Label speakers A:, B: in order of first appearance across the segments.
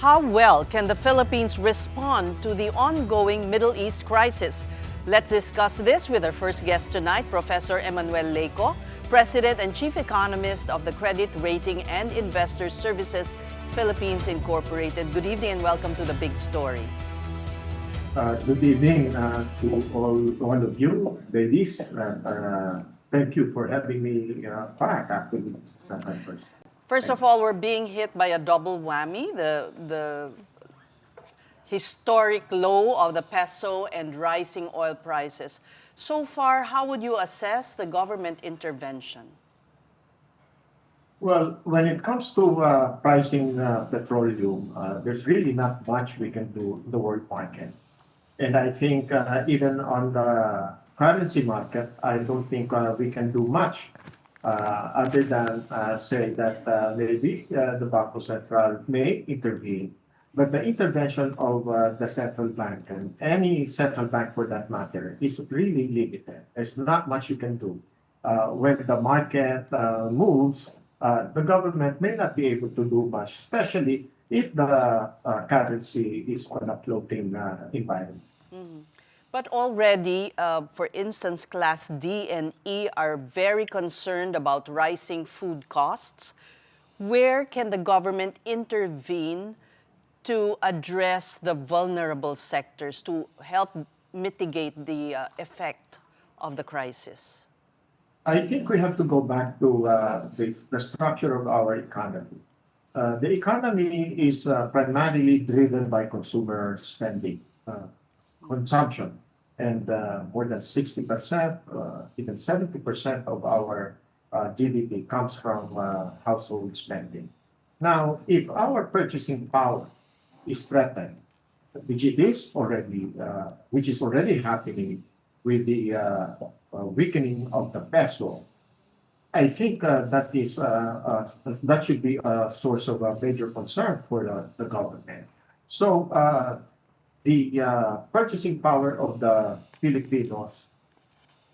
A: How well can the Philippines respond to the ongoing Middle East crisis? Let's discuss this with our first guest tonight, Professor Emmanuel Leyco, President and Chief Economist of the Credit Rating and Investor Services Philippines Incorporated. Good evening and welcome to The Big Story.
B: Good evening to all of you, ladies. Thank you for having me back. Actually, it's not my first.
A: First of all, we're being hit by a double whammy, the historic low of the peso and rising oil prices. So far, how would you assess the government intervention?
B: Well, when it comes to pricing petroleum, there's really not much we can do in the world market. And I think even on the currency market, I don't think we can do much other than say that maybe the Bangko Central may intervene. But the intervention of the central bank and any central bank for that matter is really limited. There's not much you can do. When the market moves, the government may not be able to do much, especially if the currency is on a floating environment.
A: Mm-hmm. But already, for instance, Class D and E are very concerned about rising food costs. Where can the government intervene to address the vulnerable sectors to help mitigate the effect of the crisis?
B: I think we have to go back to the structure of our economy. The economy is primarily driven by consumer spending, consumption, and more than 60%, even 70% of our GDP comes from household spending. Now, if our purchasing power is threatened, which is already happening with the weakening of the peso, I think that should be a source of a major concern for the government. So the purchasing power of the Filipinos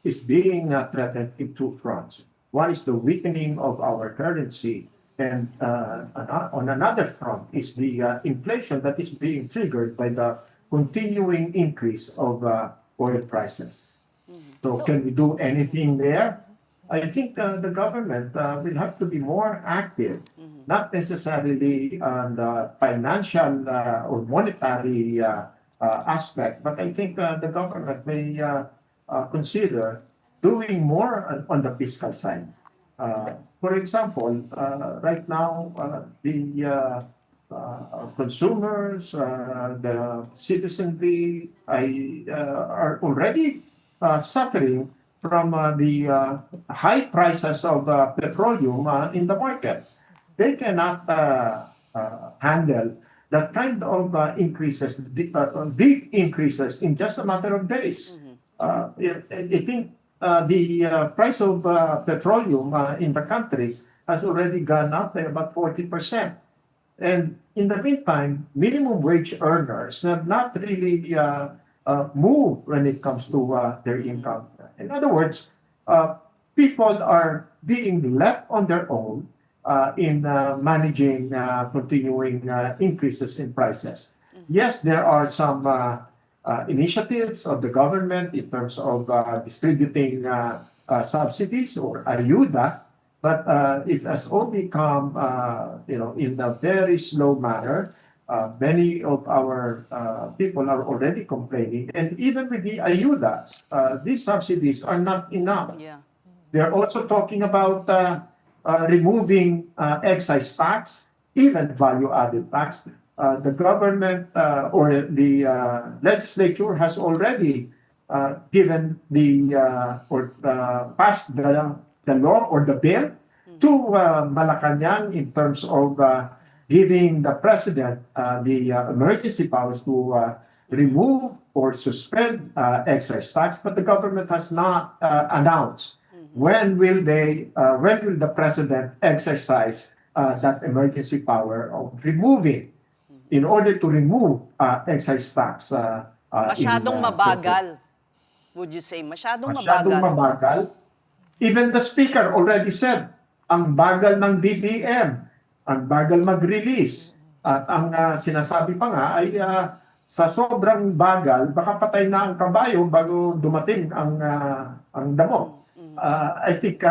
B: is being threatened in two fronts. One is the weakening of our currency, and on another front is the inflation that is being triggered by the continuing increase of oil prices. So can we do anything there? I think the government will have to be more active, not necessarily on the financial or monetary aspect, but I think the government may consider doing more on the fiscal side. For example, right now, the consumers, the citizenry, are already suffering from the high prices of petroleum in the market. They cannot handle that kind of increases, big increases in just a matter of days. I think the price of petroleum in the country has already gone up by about 40%. And in the meantime, minimum wage earners have not really moved when it comes to their income. In other words, people are being left on their own in managing continuing increases in prices. Yes, there are some initiatives of the government in terms of distributing subsidies or ayuda, but it has all become, in a very slow manner. Many of our people are already complaining, and even with the ayudas, these subsidies are not enough.
A: Yeah.
B: They're also talking about removing excise tax, even value-added tax. The government or the legislature has already given passed the law or the bill to Malacanang in terms of giving the president the emergency powers to remove or suspend excise tax, but the government has not announced when will the president exercise that emergency power of removing, in order to remove excise tax.
A: Masyadong mabagal, would you say? Masyadong
B: mabagal. Even the speaker already said, ang bagal ng DBM, ang bagal mag-release. At ang sinasabi pa nga ay sa sobrang bagal, baka patay na ang kabayo bago dumating ang damo. I think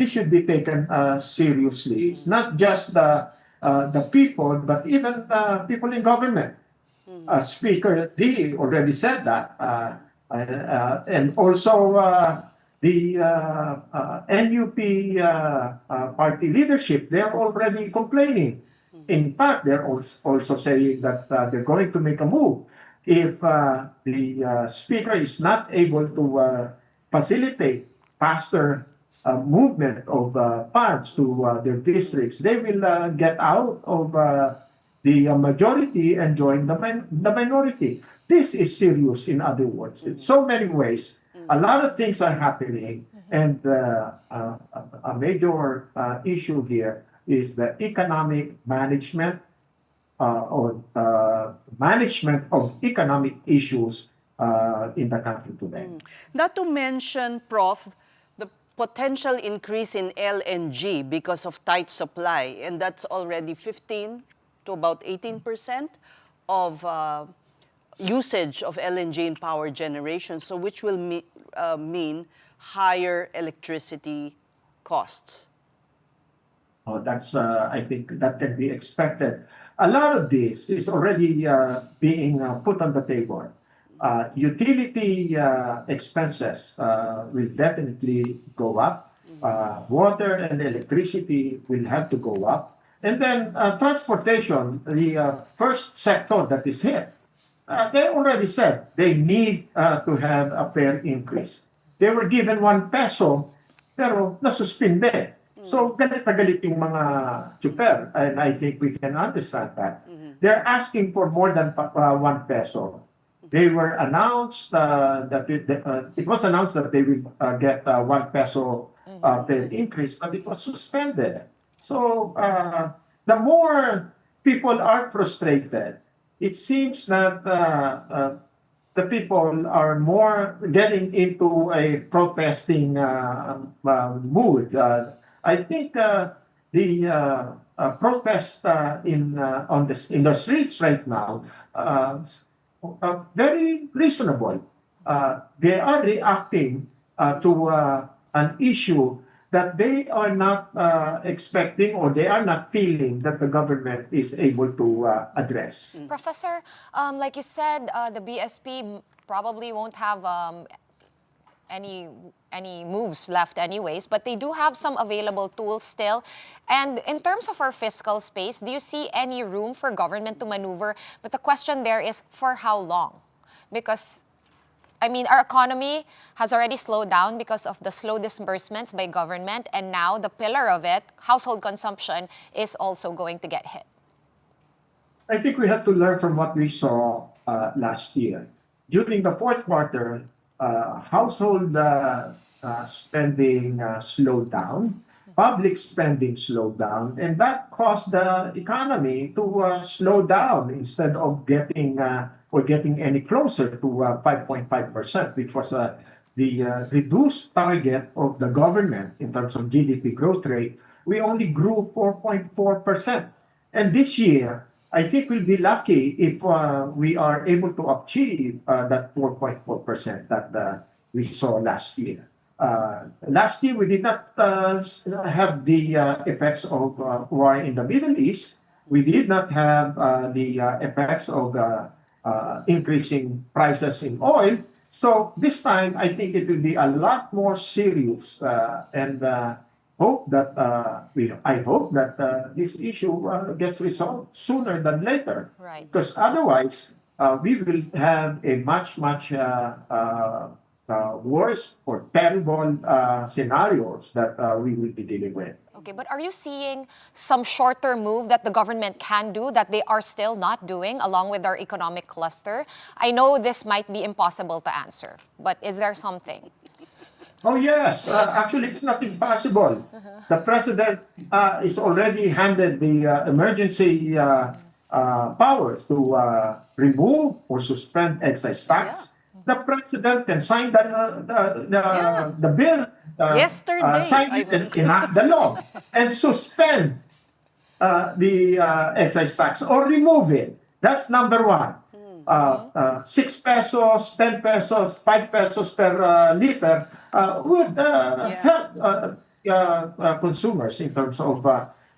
B: this should be taken seriously. It's not just the people, but even people in government. Speaker Lee already said that, and also the NUP party leadership, they're already complaining. In fact, they're also saying that they're going to make a move if the speaker is not able to facilitate faster movement of funds to their districts. They will get out of the majority and join the minority. This is serious, in other words. In so many ways, a lot of things are happening, and a major issue here is the economic management or management of economic issues in the country today.
A: Not to mention, Prof, the potential increase in LNG because of tight supply, and that's already 15 to about 18% of usage of LNG in power generation, so which will mean higher electricity costs.
B: Oh, that's, I think that can be expected. A lot of this is already being put on the table. Utility expenses will definitely go up. Water and electricity will have to go up. And then transportation, the first sector that is hit, they already said they need to have a fare increase. They were given 1 peso, pero nasuspinde. So, galit na galit yung mga super, and I think we can understand that. They're asking for more than 1 peso. They were announced that it was announced that they will get 1 peso fare increase, but it was suspended. So, the more people are frustrated, it seems that the people are more getting into a protesting mood. I think the protest in the streets right now are very reasonable. They are reacting to an issue that they are not expecting, or they are not feeling that the government is able to address.
C: Professor, like you said, the BSP probably won't have any moves left anyways, but they do have some available tools still. And in terms of our fiscal space, do you see any room for government to maneuver? But the question there is, for how long? Because, I mean, our economy has already slowed down because of the slow disbursements by government, and now the pillar of it, household consumption, is also going to get hit.
B: I think we have to learn from what we saw last year. During the fourth quarter, household spending slowed down, public spending slowed down, and that caused the economy to slow down instead of getting any closer to 5.5%, which was the reduced target of the government in terms of GDP growth rate. We only grew 4.4%. And this year, I think we'll be lucky if we are able to achieve that 4.4% that we saw last year. Last year, we did not have the effects of war in the Middle East. We did not have the effects of increasing prices in oil. So this time, I think it will be a lot more serious, and hope that I hope that this issue gets resolved sooner than later.
C: Right.
B: Because otherwise, we will have a much worse or terrible scenarios that we will be dealing with.
C: Okay, but are you seeing some shorter move that the government can do that they are still not doing along with our economic cluster? I know this might be impossible to answer, but is there something?
B: Oh yes, actually it's not impossible. The president is already handed the emergency powers to remove or suspend excise tax. The president can sign the bill,
A: Yesterday,
B: sign it and enact the law, and suspend excise tax or remove it. That's number one. 6 pesos, 10 pesos, 5 pesos per liter would help consumers in terms of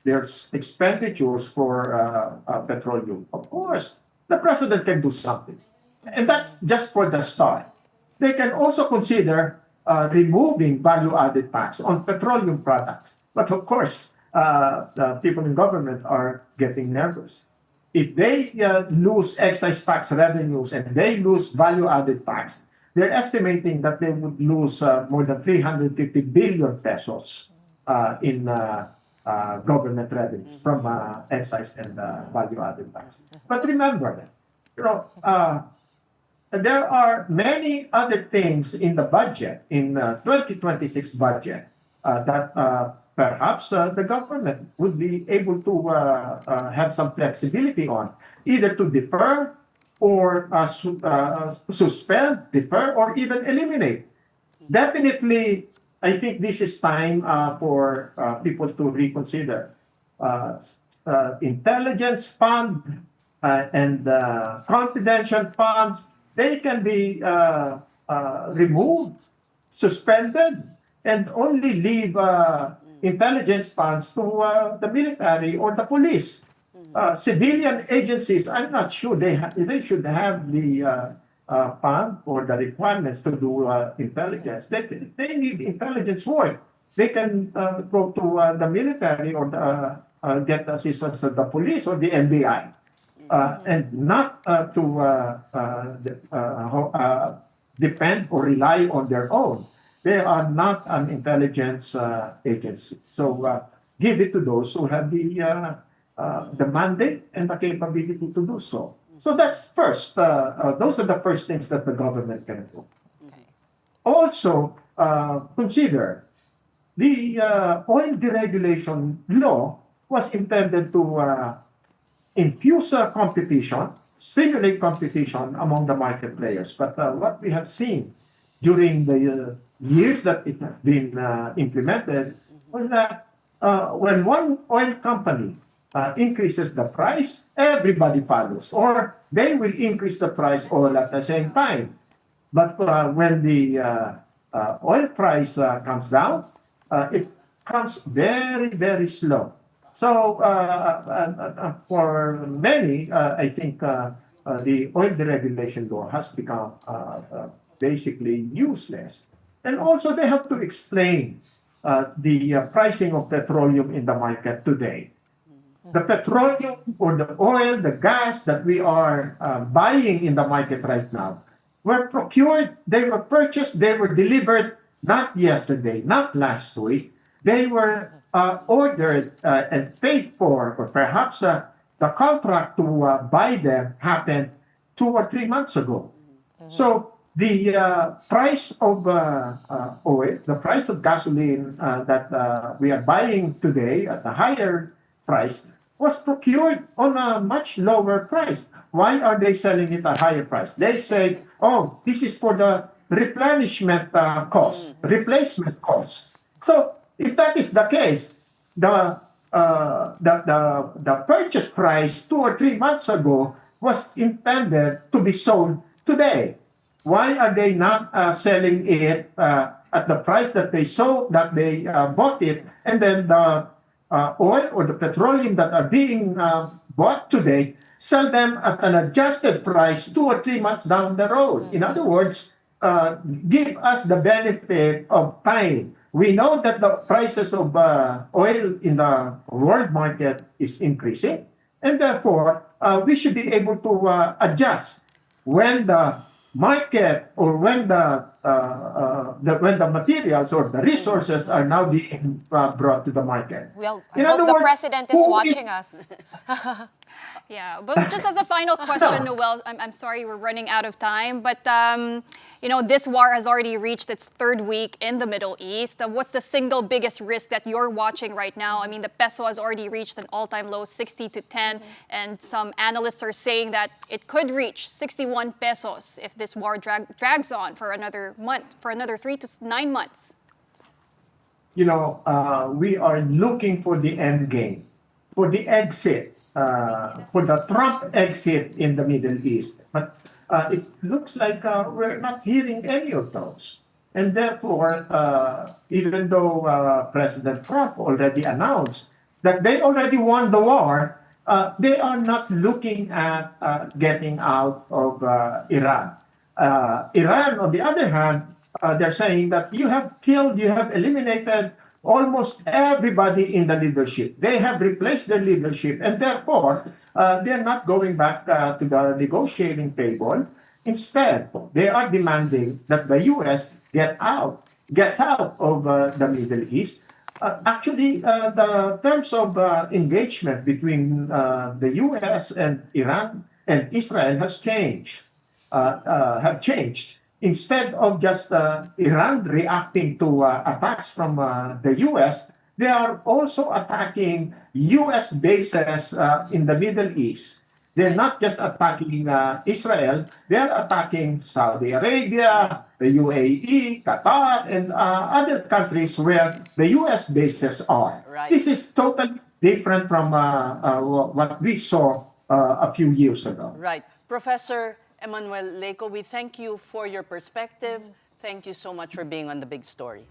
B: their expenditures for petroleum. Of course, the president can do something. And that's just for the start. They can also consider removing value-added tax on petroleum products. But of course, the people in government are getting nervous. If they lose excise tax revenues and they lose value-added tax, they're estimating that they would lose more than 350 billion pesos in government revenues from excise and value-added tax. But remember, you know, there are many other things in the budget, in 2026 budget, that perhaps the government would be able to have some flexibility on, either to defer or suspend, defer, or even eliminate. Definitely, I think this is time for people to reconsider. Intelligence fund and confidential funds, they can be removed, suspended, and only leave intelligence funds to the military or the police. Civilian agencies, I'm not sure they should have the fund or the requirements to do intelligence. They need intelligence work. They can go to the military or get assistance of the police or the NBI. And not to depend or rely on their own. They are not an intelligence agency. So give it to those who have the mandate and the capability to do so. So that's first. Those are the first things that the government can do.
A: Okay.
B: Also, consider the oil deregulation law was intended to infuse competition, stimulate competition among the market players. But what we have seen during the years that it has been implemented was that when one oil company increases the price, everybody follows, or they will increase the price all at the same time. But when the oil price comes down, it comes very, very slow. So for many, I think the oil deregulation law has become basically useless. And also they have to explain the pricing of petroleum in the market today. The petroleum or the oil, the gas that we are buying in the market right now were procured, they were purchased, they were delivered not yesterday, not last week. They were ordered and paid for, or perhaps the contract to buy them happened 2 or 3 months ago. So the price of oil, the price of gasoline that we are buying today at a higher price was procured on a much lower price. Why are they selling it at a higher price? They say, oh, this is for the replenishment cost, replacement cost. So if that is the case, the purchase price 2 or 3 months ago was intended to be sold today. Why are they not selling it at the price that they sold, that they bought it, and then the oil or the petroleum that are being bought today, sell them at an adjusted price 2 or 3 months down the road? In other words, give us the benefit of time. We know that the prices of oil in the world market is increasing, and therefore we should be able to adjust when the market or when the materials or the resources are now being brought to the market.
C: Well, I hope the president is watching us.
D: Yeah, but just as a final question, Noel, I'm sorry we're running out of time, but you know, this war has already reached its 3rd week in the Middle East. What's the single biggest risk that you're watching right now? I mean, the peso has already reached an all-time low, 60 to 10, and some analysts are saying that it could reach 61 pesos if this war drags on for another month, for another 3 to 9 months.
B: You know, we are looking for the end game. for the exit, for the Trump exit in the Middle East. But it looks like we're not hearing any of those. And therefore, even though President Trump already announced that they already won the war, they are not looking at getting out of Iran. Iran, on the other hand, they're saying that you have eliminated almost everybody in the leadership. They have replaced their leadership, and therefore, they're not going back to the negotiating table. Instead, they are demanding that the U.S. gets out of the Middle East. Actually, the terms of engagement between the U.S. and Iran and Israel have changed. Instead of just Iran reacting to attacks from the U.S., they are also attacking U.S. bases in the Middle East. They're not just attacking Israel, they're attacking Saudi Arabia, the UAE, Qatar, and other countries where the U.S. bases are.
A: Right.
B: This is totally different from what we saw a few years ago.
A: Right. Professor Emmanuel Leyco, we thank you for your perspective. Thank you so much for being on The Big Story.